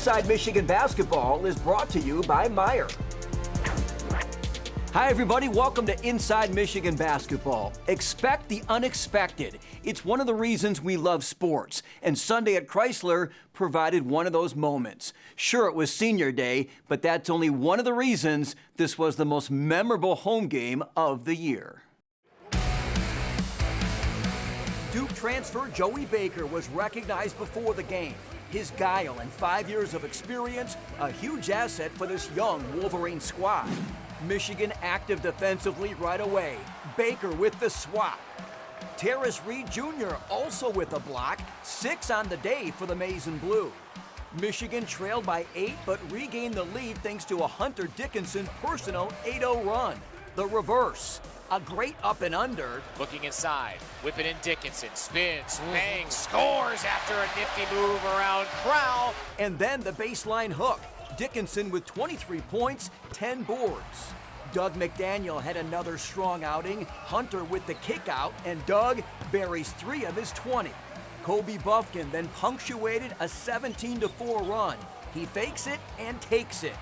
Inside Michigan Basketball is brought to you by Meyer. Hi everybody, welcome to Inside Michigan Basketball. Expect the unexpected. It's one of the reasons we love sports, and Sunday at Chrysler provided one of those moments. Sure, it was senior day, but that's only one of the reasons this was the most memorable home game of the year. Duke transfer Joey Baker was recognized before the game. His guile and 5 years of experience, a huge asset for this young Wolverine squad. Michigan active defensively right away. Baker with the swat. Terris Jr. also with a block, 6 on the day for the Maize and Blue. Michigan trailed by 8 but regained the lead thanks to a Hunter Dickinson personal 8-0 run. The reverse. A great up and under. Looking inside, whip it in Dickinson, spins, bangs, scores after a nifty move around Crowell. And then the baseline hook. Dickinson with 23 points, 10 boards. Doug McDaniel had another strong outing. Hunter with the kick out, and Doug buries 3 of his 20. Kobe Buffkin then punctuated a 17-4 run. He fakes it and takes it.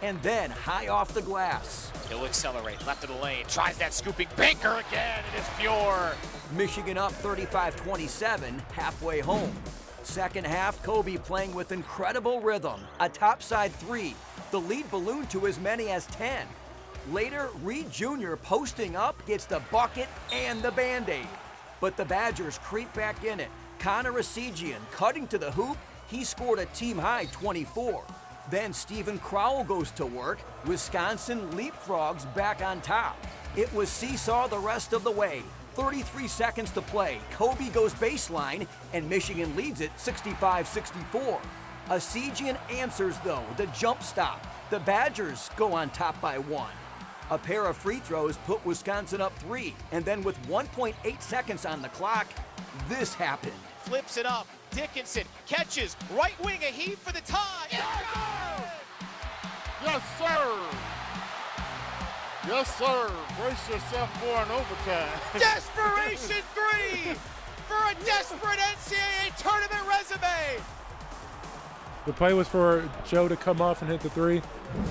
And then high off the glass. He'll accelerate left of the lane, tries that scooping Baker again, and it's pure. Michigan up 35-27, halfway home. Second half, Kobe playing with incredible rhythm. A topside 3. The lead ballooned to as many as 10. Later, Reed Jr. posting up gets the bucket and the Band-Aid. But the Badgers creep back in it. Connor Esigian cutting to the hoop. He scored a team-high 24. Then Stephen Crowell goes to work. Wisconsin leapfrogs back on top. It was seesaw the rest of the way. 33 seconds to play. Kobe goes baseline, and Michigan leads it 65-64. Esigian answers, though, the jump stop. The Badgers go on top by 1. A pair of free throws put Wisconsin up 3, and then with 1.8 seconds on the clock, this happened. Flips it up. Dickinson catches. Right wing, a heave for the tie. Yes, sir. Yes, sir. Brace yourself for an overtime. Desperation 3 for a desperate NCAA tournament resume. The play was for Joe to come off and hit the 3.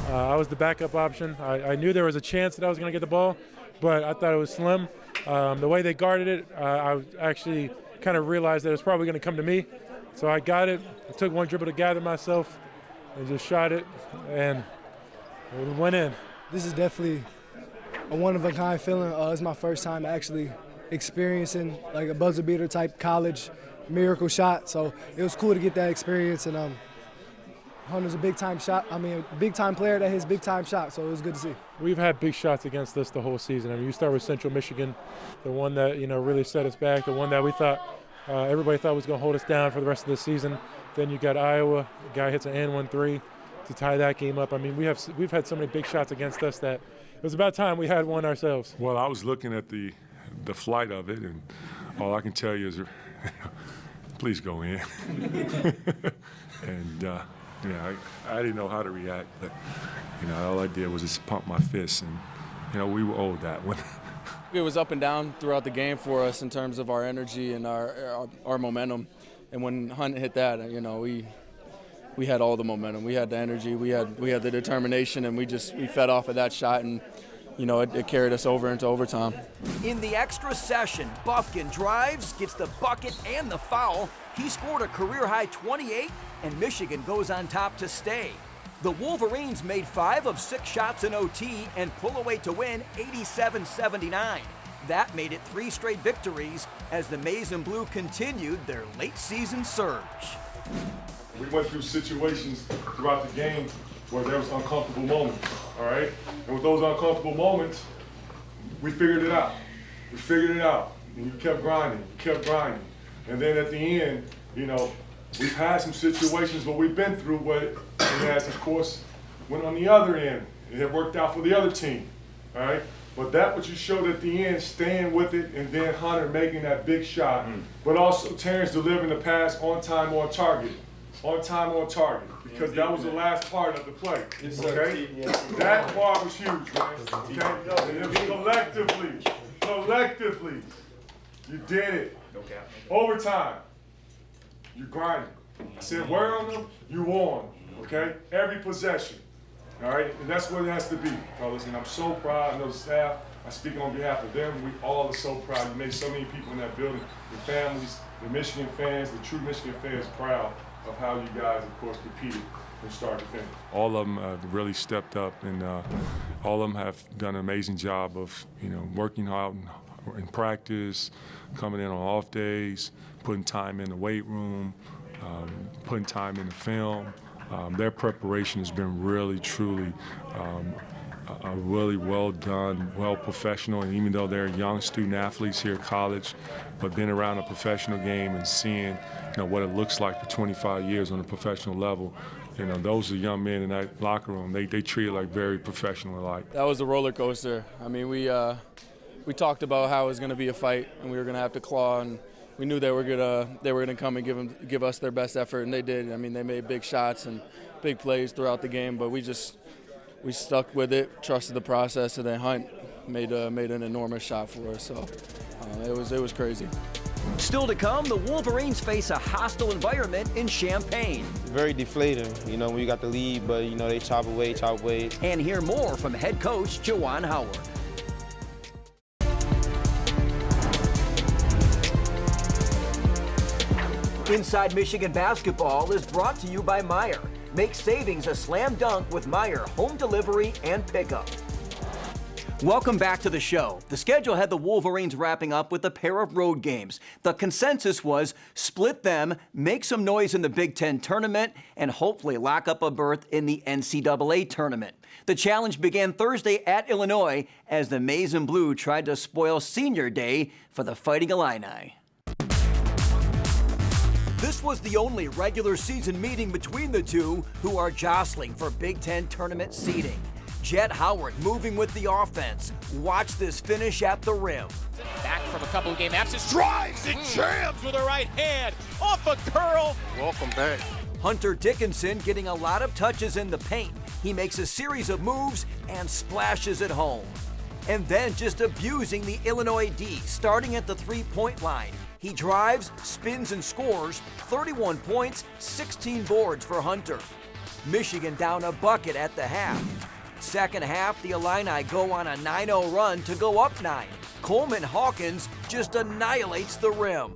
I was the backup option. I knew there was a chance that I was going to get the ball, but I thought it was slim. The way they guarded it, I actually kind of realized that it was probably going to come to me. So I got it. I took one dribble to gather myself and just shot it, and it went in. This is definitely a one-of-a-kind feeling. It's my first time actually experiencing like a buzzer beater type college miracle shot. So it was cool to get that experience, and Hunter's a big-time big-time player that hits big-time shots, so it was good to see. We've had big shots against us the whole season. I mean, you start with Central Michigan, the one that, really set us back, the one that we thought everybody thought was going to hold us down for the rest of the season. Then you got Iowa, the guy hits an and-1 3 to tie that game up. I mean, we've had so many big shots against us that it was about time we had one ourselves. Well, I was looking at the flight of it, and all I can tell you is, please go in. And I didn't know how to react, but all I did was just pump my fists, and we were owed that one. It was up and down throughout the game for us in terms of our energy and our momentum. And when Hunt hit that, we had all the momentum. We had the energy, we had the determination, and we fed off of that shot, and it carried us over into overtime. In the extra session, Buffkin drives, gets the bucket and the foul. He scored a career-high 28, and Michigan goes on top to stay. The Wolverines made 5 of 6 shots in OT and pull away to win 87-79. That made it 3 straight victories as the Maize and Blue continued their late-season surge. We went through situations throughout the game where there was uncomfortable moments, all right? And with those uncomfortable moments, we figured it out. We figured it out, and you kept grinding, And then at the end, we've had some situations where we've been through where it has, of course, went on the other end. It had worked out for the other team, all right? But that what you showed at the end, staying with it, and then Hunter making that big shot. But also Terris delivering the pass on time, on target. On time, on target. Because that was the last part of the play, okay? That part was huge, man, okay? And then collectively, you did it. Overtime, you grinding. I said, word on them, you won, okay? Every possession, all right? And that's what it has to be, fellas. And I'm so proud. I know the staff, I speak on behalf of them. We all are so proud. You made so many people in that building, the families, the Michigan fans, the true Michigan fans proud of how you guys, of course, competed from start to finish. All of them have really stepped up, and all of them have done an amazing job of, working out in practice, coming in on off days, putting time in the weight room, putting time in the film. Their preparation has been really, truly really well done, well professional, and even though they're young student athletes here at college, but being around a professional game and seeing what it looks like for 25 years on a professional level, those are young men in that locker room. They treat it like very professional alike. That was a roller coaster. I mean, we talked about how it was going to be a fight and we were going to have to claw, and we knew they were gonna come and give us their best effort, and they did. I mean, they made big shots and big plays throughout the game, but we stuck with it, trusted the process, and then Hunt made an enormous shot for us. So it was crazy. Still to come, the Wolverines face a hostile environment in Champaign. Very deflating, when you got the lead, but they chop away. And hear more from head coach Juwan Howard. Inside Michigan Basketball is brought to you by Meijer. Make savings a slam dunk with Meijer home delivery and pickup. Welcome back to the show. The schedule had the Wolverines wrapping up with a pair of road games. The consensus was split them, make some noise in the Big Ten tournament, and hopefully lock up a berth in the NCAA tournament. The challenge began Thursday at Illinois as the Maize and Blue tried to spoil senior day for the Fighting Illini. This was the only regular season meeting between the two, who are jostling for Big Ten tournament seeding. Jet Howard moving with the offense. Watch this finish at the rim. Back from a couple of game absence, drives and jams with a right hand off a curl. Welcome back. Hunter Dickinson getting a lot of touches in the paint. He makes a series of moves and splashes it home. And then just abusing the Illinois D, starting at the three-point line. He drives, spins, and scores 31 points, 16 boards for Hunter. Michigan down a bucket at the half. Second half, the Illini go on a 9-0 run to go up 9. Coleman Hawkins just annihilates the rim.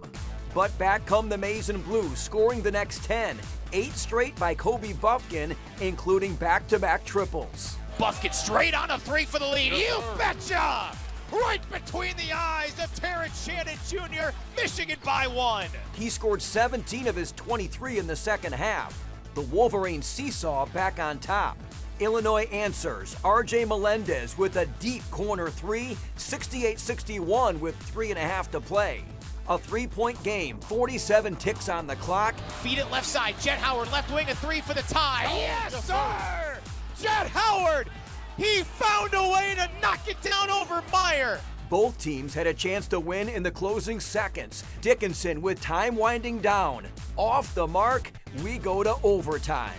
But back come the Maize and Blue, scoring the next 10. 8 straight by Kobe Buffkin, including back-to-back triples. Buffkin straight on a three for the lead. You betcha! Right between the eyes of Terris Jr., Michigan by 1. He scored 17 of his 23 in the second half. The Wolverines seesaw back on top. Illinois answers. R.J. Melendez with a deep corner three, 68-61 with 3.5 to play. A three-point game, 47 ticks on the clock. Feed it left side. Jet Howard, left wing, a three for the tie. Yes, sir! Jet Howard! He found a way to knock it down over Meijer. Both teams had a chance to win in the closing seconds. Dickinson with time winding down. Off the mark, we go to overtime.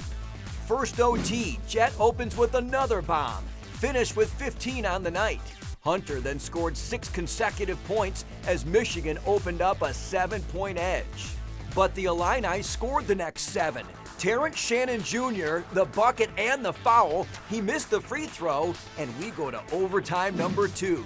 First OT, Jet opens with another bomb. Finished with 15 on the night. Hunter then scored 6 consecutive points as Michigan opened up a 7-point edge. But the Illini scored the next 7. Terrence Shannon Jr., the bucket and the foul, he missed the free throw, and we go to overtime number 2.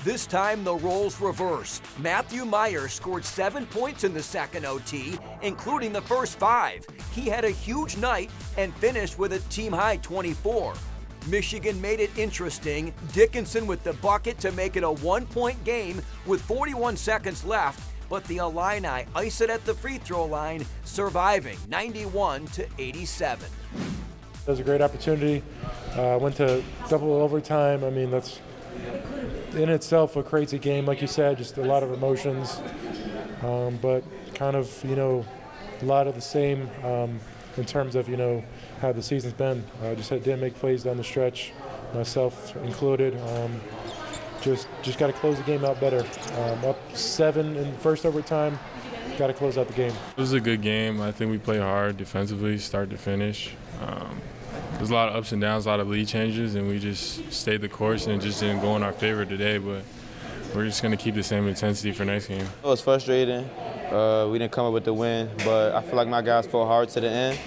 This time the roles reverse. Matthew Meijer scored 7 points in the second OT, including the first 5. He had a huge night and finished with a team-high 24. Michigan made it interesting. Dickinson with the bucket to make it a 1-point game with 41 seconds left, but the Illini ice it at the free throw line, surviving 91-87. It was a great opportunity. Went to double overtime. I mean, that's in itself a crazy game, like you said, just a lot of emotions, but kind of, a lot of the same in terms of, how the season's been. Just didn't make plays down the stretch, myself included. Just got to close the game out better. Up 7 in the first overtime, got to close out the game. It was a good game. I think we played hard defensively, start to finish. There's a lot of ups and downs, a lot of lead changes, and we just stayed the course and it just didn't go in our favor today, but we're just going to keep the same intensity for next game. It was frustrating. We didn't come up with the win, but I feel like my guys fought hard to the end.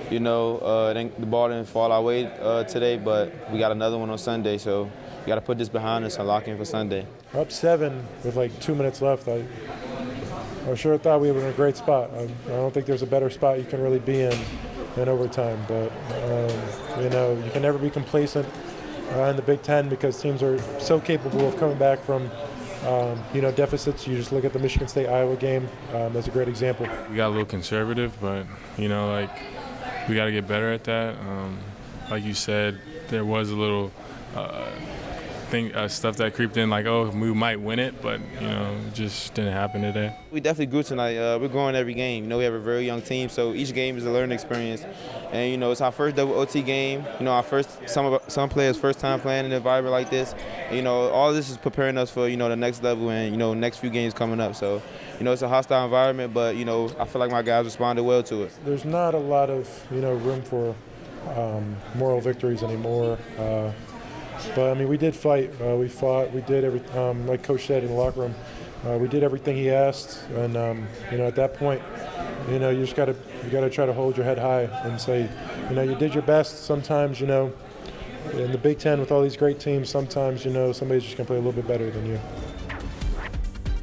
You know, the ball didn't fall our way today, but we got another one on Sunday, so we got to put this behind us and lock in for Sunday. Up 7 with like 2 minutes left. I sure thought we were in a great spot. I don't think there's a better spot you can really be in than overtime, but you know, you can never be complacent in the Big Ten because teams are so capable of coming back from you know, deficits. You just look at the Michigan State-Iowa game. That's a great example. We got a little conservative, but, you know, like, we got to get better at that. Like you said, there was a little stuff that creeped in, like, oh, we might win it, but, you know, it just didn't happen today. We definitely grew tonight. We're growing every game. You know, we have a very young team, so each game is a learning experience. And, you know, it's our first double OT game. You know, some players' first time playing in an environment like this. And, you know, all this is preparing us for, you know, the next level and, you know, next few games coming up. So, you know, it's a hostile environment, but, you know, I feel like my guys responded well to it. There's not a lot of, you know, room for moral victories anymore. But, I mean, we did fight. We fought. We did everything, like Coach said in the locker room. We did everything he asked. And, you know, at that point, you know, you just got to try to hold your head high and say, you know, you did your best. Sometimes, you know, in the Big Ten with all these great teams, sometimes, you know, somebody's just going to play a little bit better than you.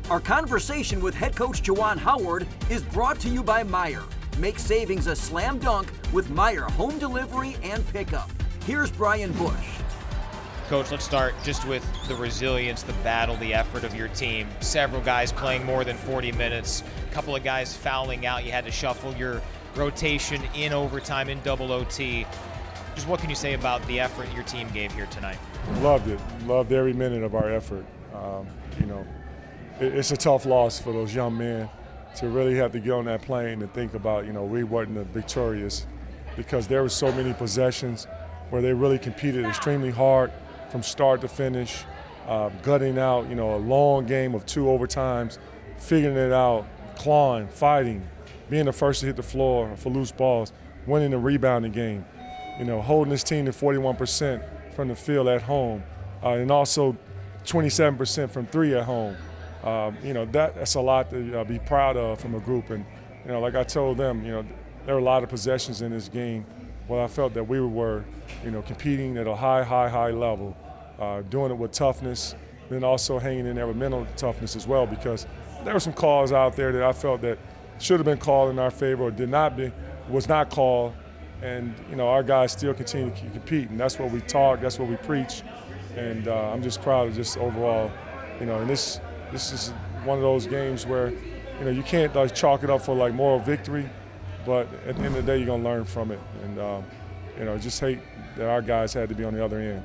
Our conversation with head coach Juwan Howard is brought to you by Meijer. Make savings a slam dunk with Meijer home delivery and pickup. Here's Brian Bush. Coach, let's start just with the resilience, the battle, the effort of your team. Several guys playing more than 40 minutes, a couple of guys fouling out. You had to shuffle your rotation in overtime, in double OT. Just what can you say about the effort your team gave here tonight? Loved it. Loved every minute of our effort. You know, it's a tough loss for those young men to really have to get on that plane and think about, you know, we weren't victorious because there were so many possessions where they really competed extremely hard from start to finish, gutting out, you know, a long game of 2 overtimes, figuring it out, clawing, fighting, being the first to hit the floor for loose balls, winning the rebounding game, you know, holding this team to 41% from the field at home, and also 27% from 3 at home. You know, that's a lot to be proud of from a group. And, you know, like I told them, you know, there were a lot of possessions in this game where I felt that we were, you know, competing at a high level, doing it with toughness, then also hanging in there with mental toughness as well, because there were some calls out there that I felt that should have been called in our favor or was not called. And, you know, our guys still continue to compete, and that's what we talk, that's what we preach. And I'm just proud of just overall, you know, and this is one of those games where, you know, you can't like chalk it up for like moral victory, but at the end of the day, you're gonna learn from it. And you know, just hate that our guys had to be on the other end.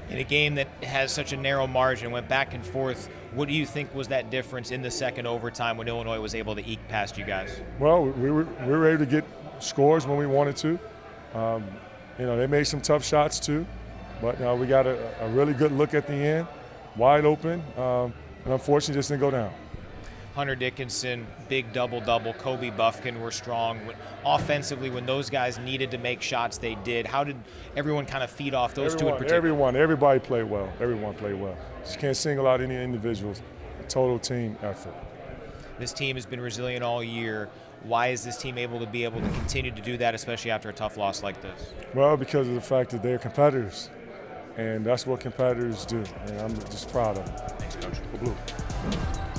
In a game that has such a narrow margin, went back and forth, what do you think was that difference in the second overtime when Illinois was able to eke past you guys? Well, we were able to get scores when we wanted to. You know, they made some tough shots too, but we got a really good look at the end, wide open, and unfortunately just didn't go down. Hunter Dickinson, big double-double. Kobe Buffkin were strong. Offensively, when those guys needed to make shots, they did. How did everyone kind of feed off those two in particular? Everybody played well. Everyone played well. Just can't single out any individuals. A total team effort. This team has been resilient all year. Why is this team able to continue to do that, especially after a tough loss like this? Well, because of the fact that they're competitors, and that's what competitors do, and I'm just proud of them. Thanks, Coach. Go Blue.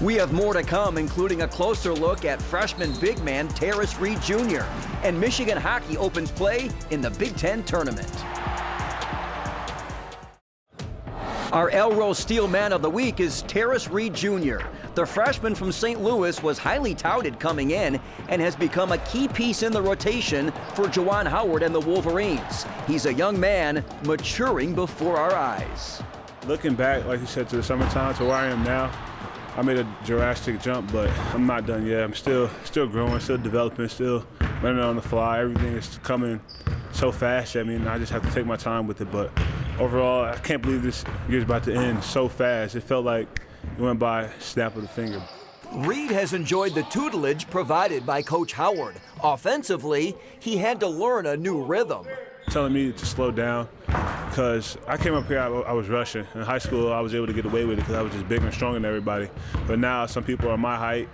We have more to come, including a closer look at freshman big man Terris Reed Jr. And Michigan hockey opens play in the Big Ten tournament. Our Elrose Steel Man of the Week is Terris Reed Jr. The freshman from St. Louis was highly touted coming in and has become a key piece in the rotation for Juwan Howard and the Wolverines. He's a young man maturing before our eyes. Looking back, like you said, to the summertime, to where I am now, I made a drastic jump, but I'm not done yet. I'm still growing, still developing, still learning on the fly. Everything is coming so fast. I mean, I just have to take my time with it. But overall, I can't believe this year's about to end so fast. It felt like it went by snap of the finger. Reed has enjoyed the tutelage provided by Coach Howard. Offensively, he had to learn a new rhythm. Telling me to slow down, because I came up here, I was rushing. In high school, I was able to get away with it because I was just bigger and stronger than everybody. But now some people are my height,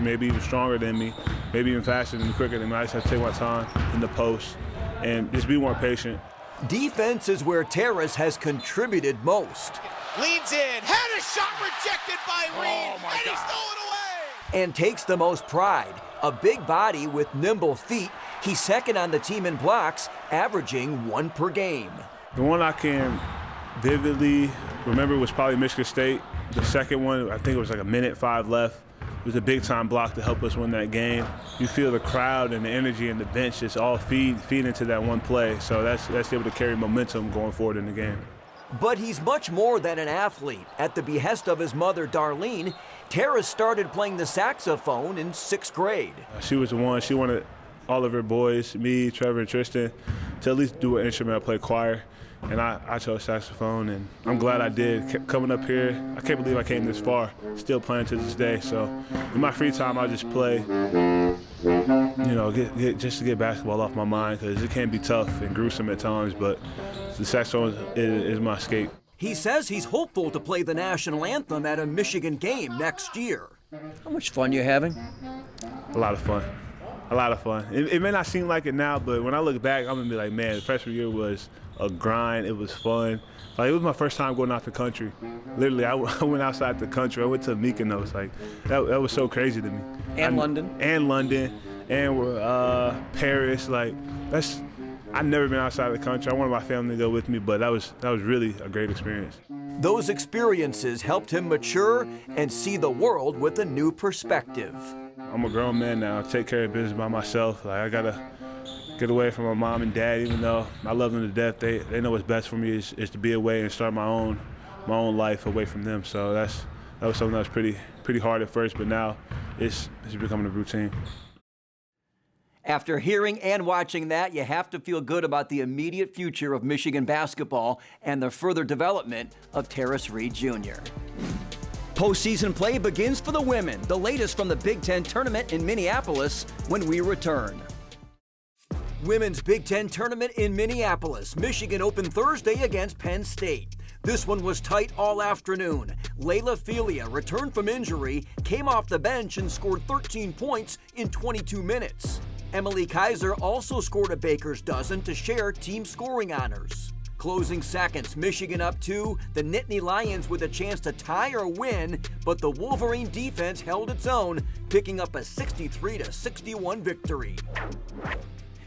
maybe even stronger than me, maybe even faster than me, quicker than me. I just have to take my time in the post and just be more patient. Defense is where Terris has contributed most. Leans in, had a shot rejected by Reed, and he stole it away! And takes the most pride. A big body with nimble feet, he's second on the team in blocks, averaging 1 per game. The one I can vividly remember was probably Michigan State. The second one, I think it was like 1:05 left. It was a big-time block to help us win that game. You feel the crowd and the energy and the bench just all feed into that one play. So that's able to carry momentum going forward in the game. But he's much more than an athlete. At the behest of his mother, Darlene, Terris started playing the saxophone in 6th grade. She was the one. She wanted all of her boys, me, Trevor, and Tristan, to at least do an instrument, play choir. And I chose saxophone, and I'm glad I did. Kept coming up here, I can't believe I came this far, still playing to this day. So in my free time, I just play, you know, just to get basketball off my mind, because it can be tough and gruesome at times, but the saxophone is my escape. He says he's hopeful to play the national anthem at a Michigan game next year. How much fun you having? A lot of fun. A lot of fun. It may not seem like it now, but when I look back, I'm going to be like, man, the freshman year was a grind. It was fun. Like, it was my first time going out the country. Literally, I went outside the country. I went to Mykonos. Like, that was so crazy to me. And London. And Paris. Like, I've never been outside the country. I wanted my family to go with me, but that was really a great experience. Those experiences helped him mature and see the world with a new perspective. I'm a grown man now. I take care of business by myself. Like, I gotta get away from my mom and dad, even though I love them to death. They know what's best for me is to be away and start my own life away from them. So that was something that was pretty hard at first, but now it's becoming a routine. After hearing and watching that, you have to feel good about the immediate future of Michigan basketball and the further development of Terris Reed Jr. Postseason play begins for the women, the latest from the Big Ten tournament in Minneapolis when we return. Women's Big Ten tournament in Minneapolis. Michigan opened Thursday against Penn State. This one was tight all afternoon. Layla Filia returned from injury, came off the bench and scored 13 points in 22 minutes. Emily Kaiser also scored a baker's dozen to share team scoring honors. Closing seconds, Michigan up 2, the Nittany Lions with a chance to tie or win, but the Wolverine defense held its own, picking up a 63-61 victory.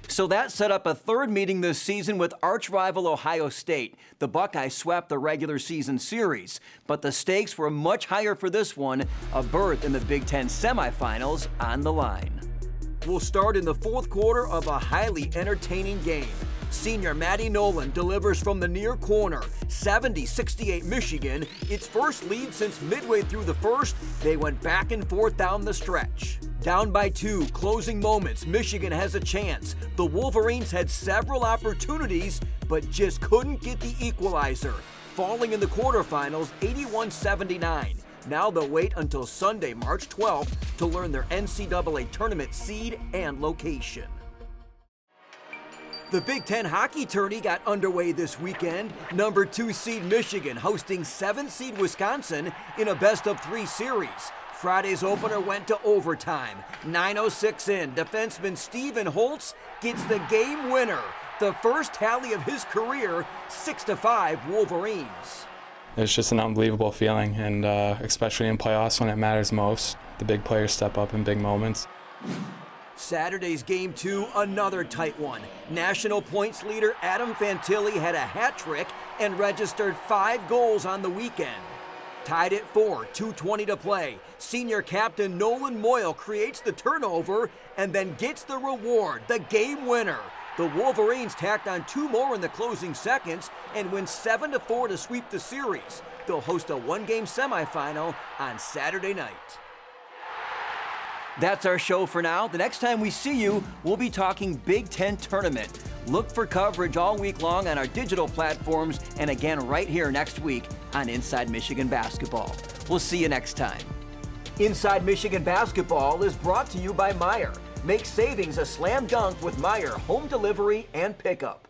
So that set up a third meeting this season with arch-rival Ohio State. The Buckeyes swept the regular season series, but the stakes were much higher for this one, a berth in the Big Ten semifinals on the line. We'll start in the 4th quarter of a highly entertaining game. Senior Maddie Nolan delivers from the near corner, 70-68 Michigan, its first lead since midway through the first. They went back and forth down the stretch. Down by 2, closing moments, Michigan has a chance. The Wolverines had several opportunities, but just couldn't get the equalizer, falling in the quarterfinals 81-79. Now they'll wait until Sunday, March 12th to learn their NCAA tournament seed and location. The Big Ten hockey tourney got underway this weekend. Number 2 seed Michigan hosting 7th seed Wisconsin in a best-of-3 series. Friday's opener went to overtime. 9:06 in, defenseman Steven Holtz gets the game winner. The first tally of his career, 6-5 Wolverines. It's just an unbelievable feeling, and especially in playoffs when it matters most. The big players step up in big moments. Saturday's game 2, another tight one. National points leader Adam Fantilli had a hat trick and registered 5 goals on the weekend. Tied at 4, 2:20 to play. Senior captain Nolan Moyle creates the turnover and then gets the reward, the game winner. The Wolverines tacked on 2 more in the closing seconds and win 7-4 to sweep the series. They'll host a 1-game semifinal on Saturday night. That's our show for now. The next time we see you, we'll be talking Big Ten tournament. Look for coverage all week long on our digital platforms and again right here next week on Inside Michigan Basketball. We'll see you next time. Inside Michigan Basketball is brought to you by Meijer. Make savings a slam dunk with Meijer home delivery and pickup.